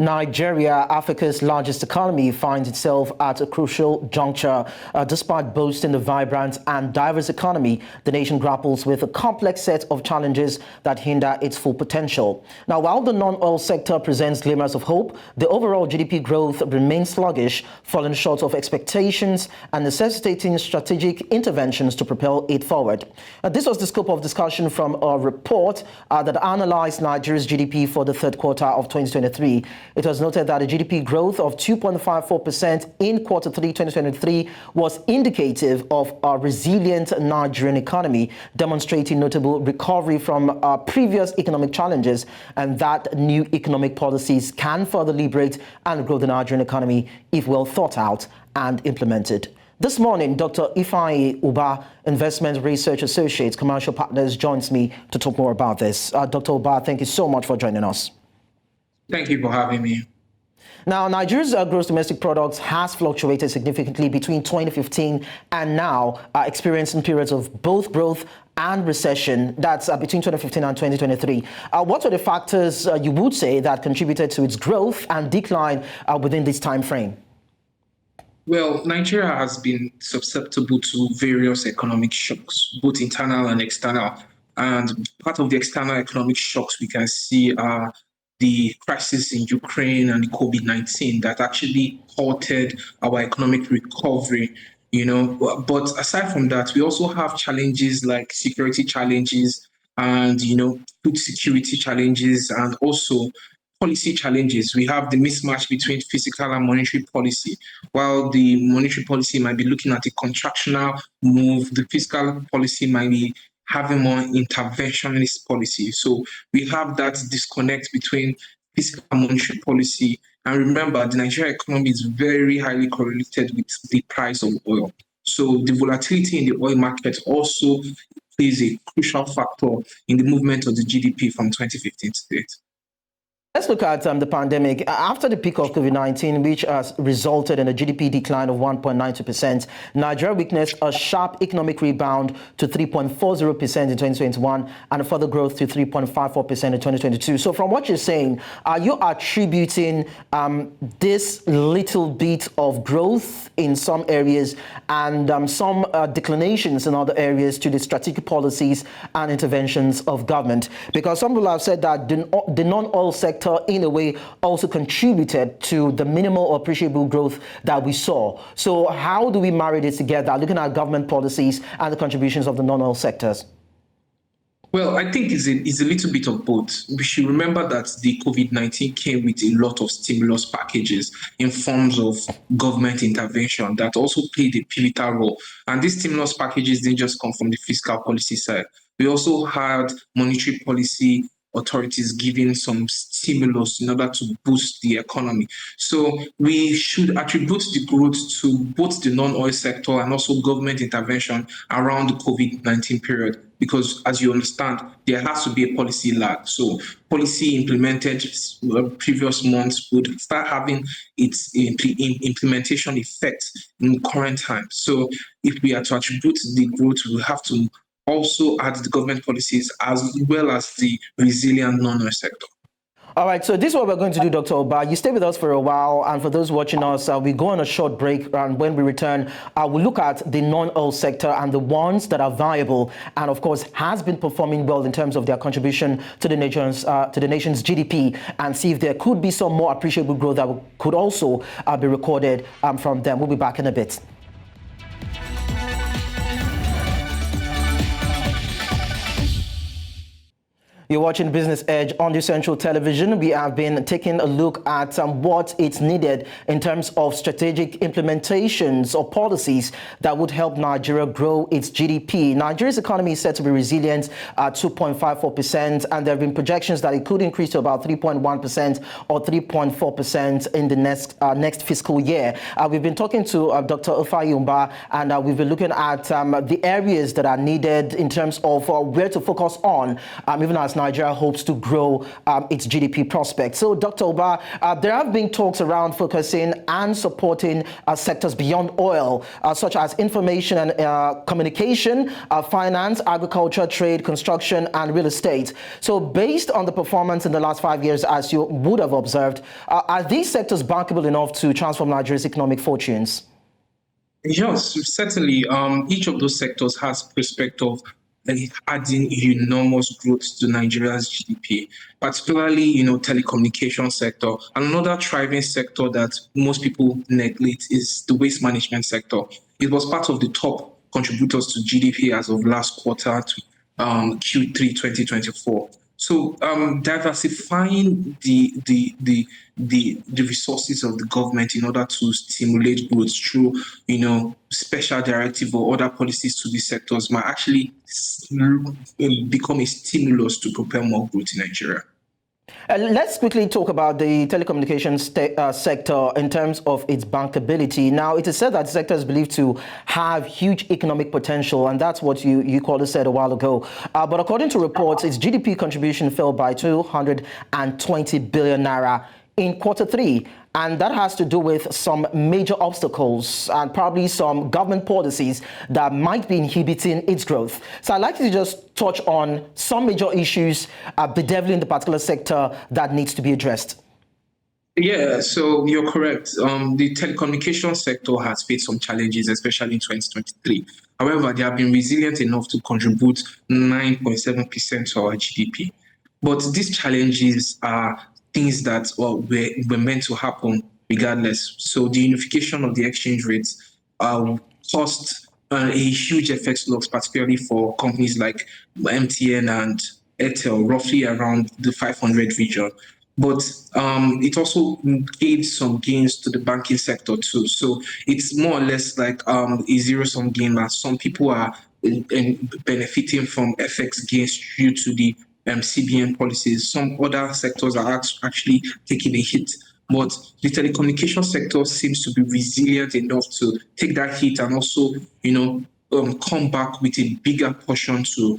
Nigeria, Africa's largest economy, finds itself at a crucial juncture. Despite boasting a vibrant and diverse economy, the nation grapples with a complex set of challenges that hinder its full potential. Now, while the non-oil sector presents glimmers of hope, the overall GDP growth remains sluggish, falling short of expectations and necessitating strategic interventions to propel it forward. This was the scope of discussion from a report that analyzed Nigeria's GDP for the third quarter of 2023. It was noted that a GDP growth of 2.54% in Q3 2023 was indicative of a resilient Nigerian economy, demonstrating notable recovery from previous economic challenges, and that new economic policies can further liberate and grow the Nigerian economy if well thought out and implemented. This morning, Dr. Ifeanyi Ubah, Investment Research Associate, Commercial Partners, joins me to talk more about this. Dr. Ubah, thank you so much for joining us. Thank you for having me. Now, Nigeria's gross domestic product has fluctuated significantly between 2015 and now, experiencing periods of both growth and recession. That's between 2015 and 2023. What are the factors you would say that contributed to its growth and decline within this time frame? Well, Nigeria has been susceptible to various economic shocks, both internal and external. And part of the external economic shocks we can see are the crisis in Ukraine and COVID-19 that actually halted our economic recovery, But aside from that, we also have challenges like security challenges and, food security challenges and also policy challenges. We have the mismatch between fiscal and monetary policy. While the monetary policy might be looking at a contractional move, the fiscal policy might be having more interventionist policy. So we have that disconnect between fiscal and monetary policy. And remember, the Nigerian economy is very highly correlated with the price of oil. So the volatility in the oil market also plays a crucial factor in the movement of the GDP from 2015 to date. Let's look at the pandemic. After the peak of COVID-19, which has resulted in a GDP decline of 1.92%, Nigeria witnessed a sharp economic rebound to 3.40% in 2021 and a further growth to 3.54% in 2022. So from what you're saying, are you attributing this little bit of growth in some areas and some declinations in other areas to the strategic policies and interventions of government? Because some people have said that the non-oil sector in a way also contributed to the minimal or appreciable growth that we saw. So how do we marry this together, looking at government policies and the contributions of the non-oil sectors? Well, I think it's a little bit of both. We should remember that the COVID-19 came with a lot of stimulus packages in forms of government intervention that also played a pivotal role. And these stimulus packages didn't just come from the fiscal policy side. We also had monetary policy authorities giving some stimulus in order to boost the economy. So we should attribute the growth to both the non-oil sector and also government intervention around the COVID-19 period, because as you understand, there has to be a policy lag. So policy implemented previous months would start having its implementation effect in current times. So if we are to attribute the growth, we have to also add the government policies as well as the resilient non-oil sector. All right, so this is what we're going to do, Dr. Ubah. You stay with us for a while, and for those watching us, we go on a short break, and when we return, we'll look at the non-oil sector and the ones that are viable and, of course, has been performing well in terms of their contribution to the nation's GDP, and see if there could be some more appreciable growth that could also be recorded from them. We'll be back in a bit. You're watching Business Edge on the Central Television. We have been taking a look at what is needed in terms of strategic implementations or policies that would help Nigeria grow its GDP. Nigeria's economy is set to be resilient at 2.54%, and there have been projections that it could increase to about 3.1% or 3.4% in the next fiscal year. We've been talking to Dr. Ifeanyi Ubah, and we've been looking at the areas that are needed in terms of where to focus on, even as Nigeria hopes to grow its GDP prospects. So, Dr. Ubah, there have been talks around focusing and supporting sectors beyond oil, such as information and communication, finance, agriculture, trade, construction, and real estate. So, based on the performance in the last 5 years, as you would have observed, are these sectors bankable enough to transform Nigeria's economic fortunes? Yes, certainly. Each of those sectors has prospect of adding enormous growth to Nigeria's GDP, particularly, telecommunication sector. Another thriving sector that most people neglect is the waste management sector. It was part of the top contributors to GDP as of last quarter to Q3 2024. So diversifying the resources of the government in order to stimulate growth through special directive or other policies to these sectors might actually become a stimulus to propel more growth in Nigeria. Let's quickly talk about the telecommunications sector in terms of its bankability. Now, it is said that the sector is believed to have huge economic potential, and that's what you called said a while ago. But according to reports, its GDP contribution fell by 220 billion naira in Q3. And that has to do with some major obstacles and probably some government policies that might be inhibiting its growth. So I'd like you to just touch on some major issues bedeviling the particular sector that needs to be addressed. Yeah, so you're correct. The telecommunication sector has faced some challenges, especially in 2023. However, they have been resilient enough to contribute 9.7% to our GDP. But these challenges are things that were meant to happen regardless. So the unification of the exchange rates caused a huge FX loss, particularly for companies like MTN and Airtel, roughly around the 500 region. But it also gave some gains to the banking sector too. So it's more or less like a zero-sum game, as some people are benefiting from FX gains due to the CBN policies. Some other sectors are actually taking a hit. But the telecommunication sector seems to be resilient enough to take that hit and also, come back with a bigger portion to,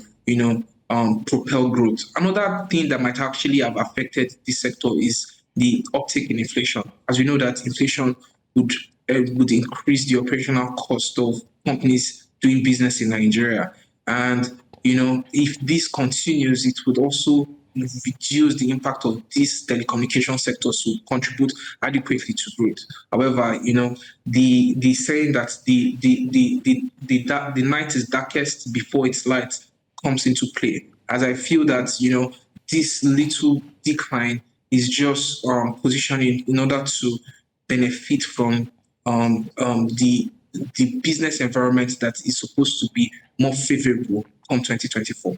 propel growth. Another thing that might actually have affected this sector is the uptick in inflation. As we know that inflation would increase the operational cost of companies doing business in Nigeria. And if this continues, it would also reduce the impact of these telecommunication sectors to contribute adequately to growth. However, the saying that the night is darkest before its light comes into play. As I feel that this little decline is just positioning in order to benefit from the business environment that is supposed to be more favorable from 2024.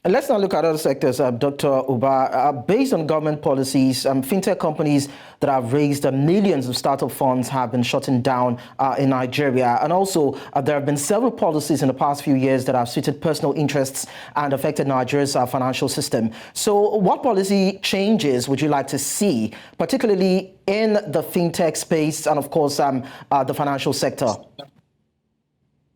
And let's now look at other sectors, Dr. Ubah. Based on government policies, fintech companies that have raised millions of startup funds have been shutting down in Nigeria. And also, there have been several policies in the past few years that have suited personal interests and affected Nigeria's financial system. So what policy changes would you like to see, particularly in the fintech space and, of course, the financial sector?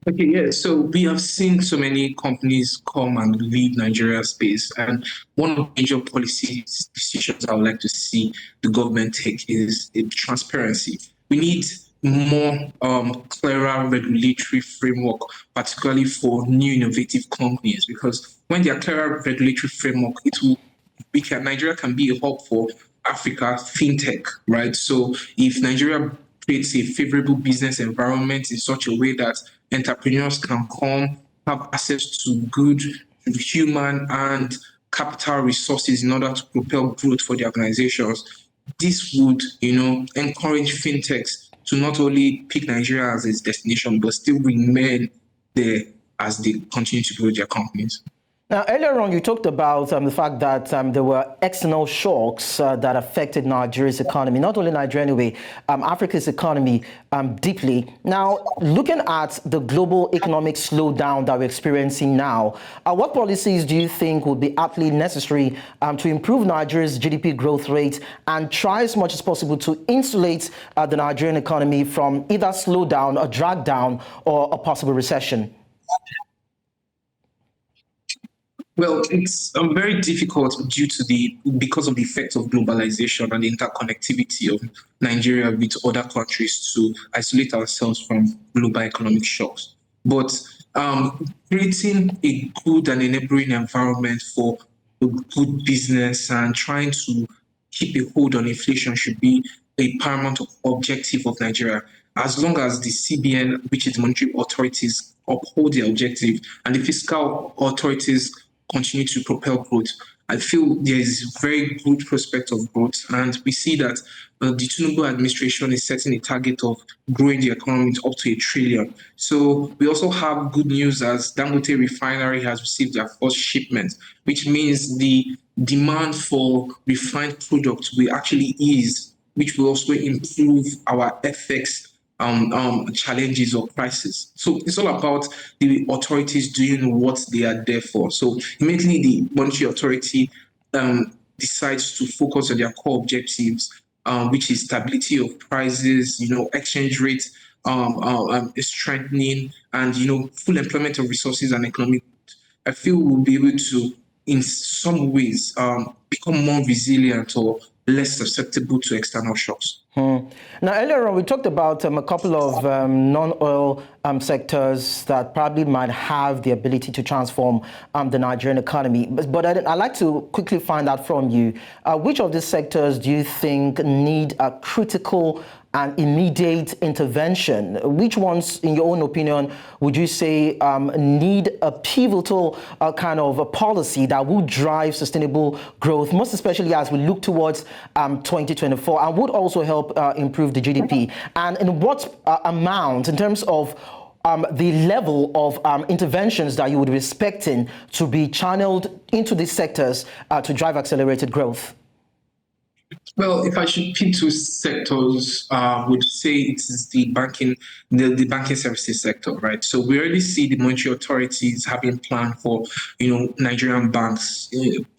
Okay, yeah. So we have seen so many companies come and leave Nigeria space. And one of the major policy decisions I would like to see the government take is transparency. We need more clearer regulatory framework, particularly for new innovative companies, because when there are clearer regulatory framework, Nigeria can be a hub for Africa fintech, right? So if Nigeria creates a favorable business environment in such a way that entrepreneurs can come, have access to good human and capital resources in order to propel growth for the organizations, this would, encourage fintechs to not only pick Nigeria as its destination, but still remain there as they continue to grow their companies. Now, earlier on, you talked about the fact that there were external shocks that affected Nigeria's economy, not only Nigeria anyway, Africa's economy deeply. Now, looking at the global economic slowdown that we're experiencing now, what policies do you think would be absolutely necessary to improve Nigeria's GDP growth rate and try as much as possible to insulate the Nigerian economy from either slowdown, a drag down, or a possible recession? Well, it's very difficult because of the effects of globalization and the interconnectivity of Nigeria with other countries to isolate ourselves from global economic shocks. But creating a good and enabling environment for a good business and trying to keep a hold on inflation should be a paramount objective of Nigeria. As long as the CBN, which is monetary authorities, uphold their objective and the fiscal authorities continue to propel growth, I feel there is very good prospect of growth. And we see that the Tinubu administration is setting a target of growing the economy up to 1 trillion. So we also have good news as Dangote Refinery has received their first shipment, which means the demand for refined products will actually ease, which will also improve our FX challenges or crisis. So it's all about the authorities doing what they are there for. So immediately the monetary authority decides to focus on their core objectives, which is stability of prices, exchange rate strengthening, and full employment of resources and economic. I feel we'll be able to, in some ways, become more resilient or less susceptible to external shocks. Now, earlier on, we talked about a couple of non-oil sectors that probably might have the ability to transform the Nigerian economy. But I'd like to quickly find out from you, which of these sectors do you think need a critical and immediate intervention? Which ones, in your own opinion, would you say need a pivotal kind of a policy that will drive sustainable growth, most especially as we look towards 2024, and would also help improve the GDP? And in what amount, in terms of the level of interventions that you would be expecting to be channeled into these sectors to drive accelerated growth? Well, if I should pick two sectors, I would say it is the banking services sector, right? So we already see the monetary authorities having planned for, Nigerian banks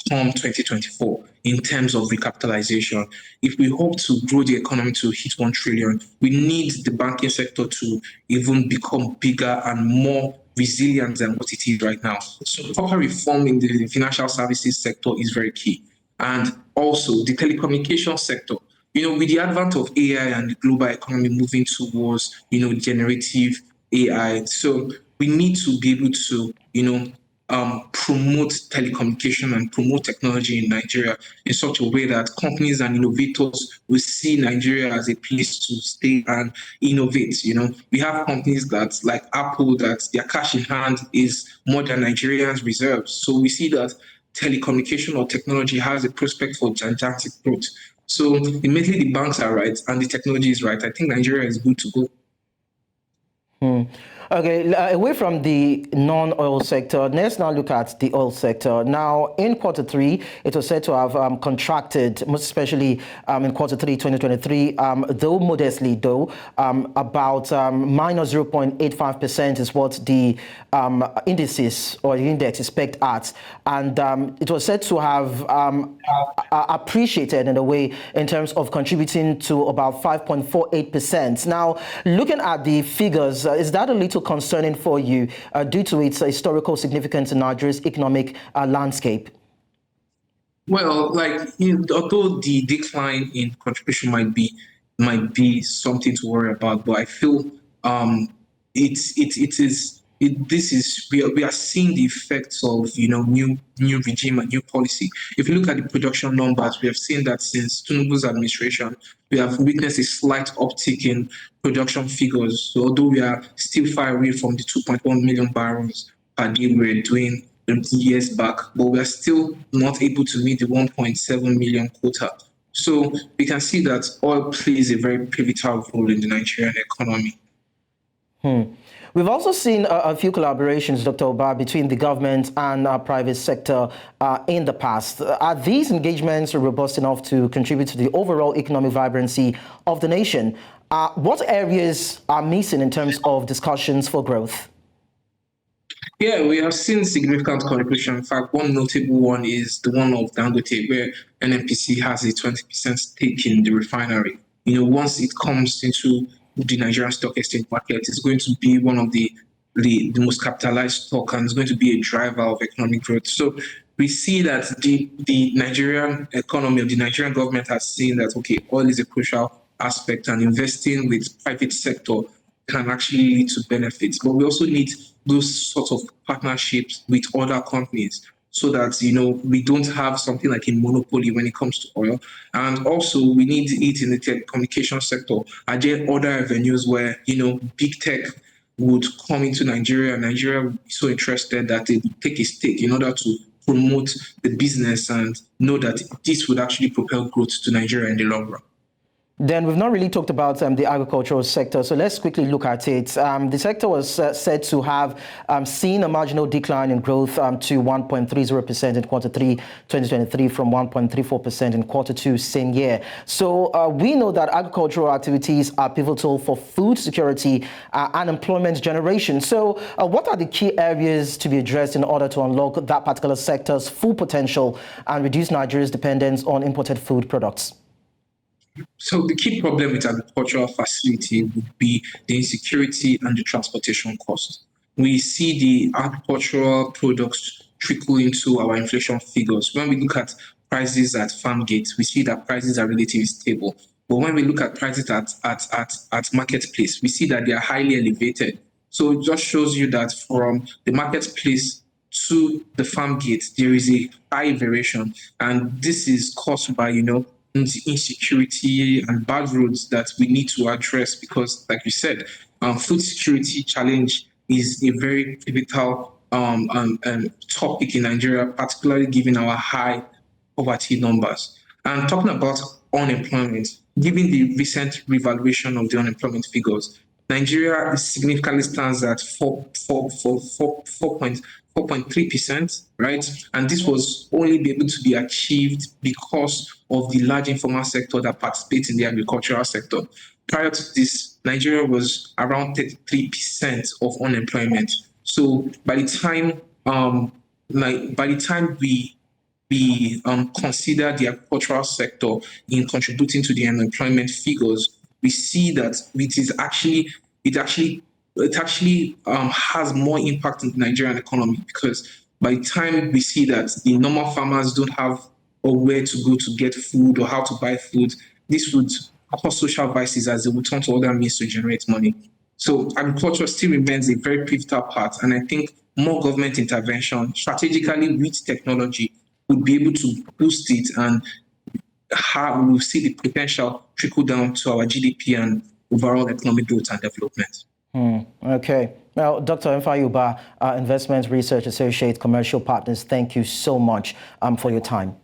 come 2024 in terms of recapitalization. If we hope to grow the economy to hit 1 trillion, we need the banking sector to even become bigger and more resilient than what it is right now. So proper reform in the financial services sector is very key. And also the telecommunication sector. With the advent of AI and the global economy moving towards, generative AI, so we need to be able to, promote telecommunication and promote technology in Nigeria in such a way that companies and innovators will see Nigeria as a place to stay and innovate. We have companies that, like Apple, that their cash in hand is more than Nigerians' reserves. So we see that telecommunication or technology has a prospect for gigantic growth. So immediately the banks are right and the technology is right, I think Nigeria is good to go. Okay, away from the non-oil sector, let's now look at the oil sector. Now, in quarter three, it was said to have contracted, most especially in quarter three, 2023, though modestly, about minus 0.85% is what the indices or the index expect at. And it was said to have appreciated in a way in terms of contributing to about 5.48%. Now, looking at the figures, is that a little concerning for you due to its historical significance in Nigeria's economic landscape? Well, although the decline in contribution might be something to worry about, but I feel we are seeing the effects of new regime and new policy. If you look at the production numbers, we have seen that since Tinubu's administration, we have witnessed a slight uptick in production figures. So although we are still far away from the 2.1 million barrels per day we were doing years back, but we are still not able to meet the 1.7 million quota. So we can see that oil plays a very pivotal role in the Nigerian economy. We've also seen a few collaborations, Dr. Ubah, between the government and private sector in the past. Are these engagements robust enough to contribute to the overall economic vibrancy of the nation? What areas are missing in terms of discussions for growth? Yeah, we have seen significant contribution. In fact, one notable one is the one of Dangote, where NNPC has a 20% stake in the refinery. Once it comes into the Nigerian stock exchange market, it's going to be one of the the most capitalized stock, and it's going to be a driver of economic growth. So we see that the Nigerian economy, or the Nigerian government, has seen that, okay, oil is a crucial aspect, and investing with private sector can actually lead to benefits. But we also need those sorts of partnerships with other companies, so that, we don't have something like a monopoly when it comes to oil. And also we need it in the telecommunication sector. Are there other avenues where, big tech would come into Nigeria, and Nigeria would be so interested that they would take a stake in order to promote the business and know that this would actually propel growth to Nigeria in the long run? Then we've not really talked about the agricultural sector, so let's quickly look at it. The sector was said to have seen a marginal decline in growth to 1.30% in quarter 3 2023 from 1.34% in quarter 2 same year. So we know that agricultural activities are pivotal for food security and employment generation. So what are the key areas to be addressed in order to unlock that particular sector's full potential and reduce Nigeria's dependence on imported food products? So the key problem with agricultural facility would be the insecurity and the transportation cost. We see the agricultural products trickle into our inflation figures. When we look at prices at farm gates, we see that prices are relatively stable. But when we look at prices at marketplace, we see that they are highly elevated. So it just shows you that from the marketplace to the farm gate, there is a high variation. And this is caused by, insecurity and bad roads that we need to address, because, like you said, food security challenge is a very pivotal topic in Nigeria, particularly given our high poverty numbers. And talking about unemployment, given the recent revaluation of the unemployment figures, Nigeria significantly stands at 4.3%, right? And this was only be able to be achieved because of the large informal sector that participates in the agricultural sector. Prior to this, Nigeria was around 33% of unemployment. So by the time we consider the agricultural sector in contributing to the unemployment figures, we see that it actually has more impact on the Nigerian economy, because by the time we see that the normal farmers don't have or where to go to get food or how to buy food, this would cause social vices as they would turn to other means to generate money. So agriculture still remains a very pivotal part, and I think more government intervention strategically with technology would be able to boost it, and how we will see the potential trickle down to our GDP and overall economic growth and development. Okay. Now, Dr. Ifeanyi Ubah, Investment Research Associate, Commercial Partners, thank you so much for your time.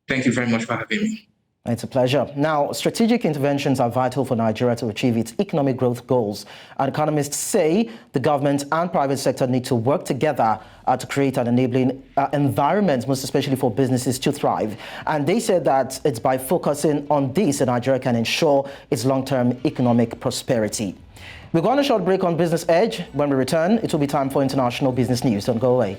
Thank you very much for having me. It's a pleasure. Now, strategic interventions are vital for Nigeria to achieve its economic growth goals. And economists say the government and private sector need to work together to create an enabling environment, most especially for businesses to thrive. And they said that it's by focusing on this that Nigeria can ensure its long-term economic prosperity. We're going on a short break on Business Edge. When we return, it will be time for international business news. Don't go away.